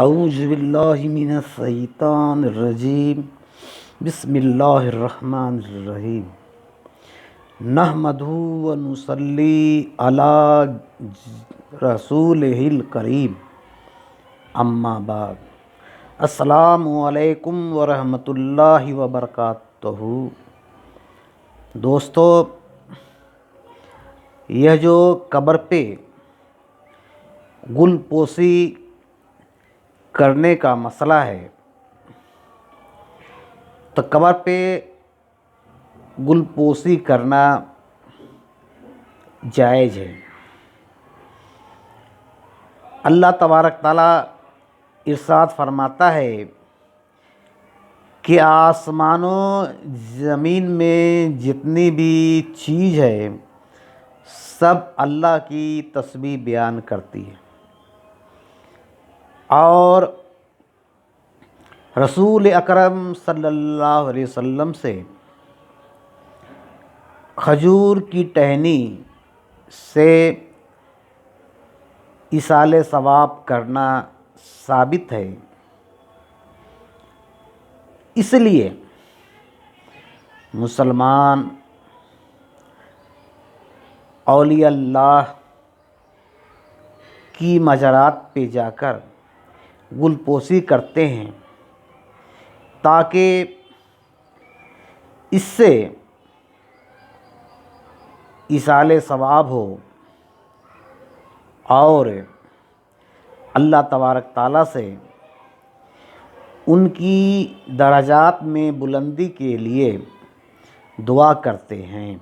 اعوذ باللہ من الشیطان الرجیم بسم اللہ الرحمن الرحیم نحمدہ و نصلی علی رسولہ الکریم اما بعد السلام علیکم ورحمۃ اللہ وبرکاتہ۔ دوستو، یہ جو قبر پہ گل پوشی کرنے کا مسئلہ ہے، تو قبر پہ گل پوشی کرنا جائز ہے۔ اللہ تبارک تعالیٰ ارشاد فرماتا ہے کہ آسمان و زمین میں جتنی بھی چیز ہے سب اللہ کی تسبیح بیان کرتی ہے، اور رسول اکرم صلی اللہ علیہ وسلم سے کھجور کی ٹہنی سے ایصال ثواب کرنا ثابت ہے۔ اس لیے مسلمان اولیاء اللہ کی مزارات پہ جا کر گل پوشی کرتے ہیں تاکہ اس سے ایصال ثواب ہو اور اللہ تبارک تعالیٰ سے ان کی درجات میں بلندی کے لیے دعا کرتے ہیں۔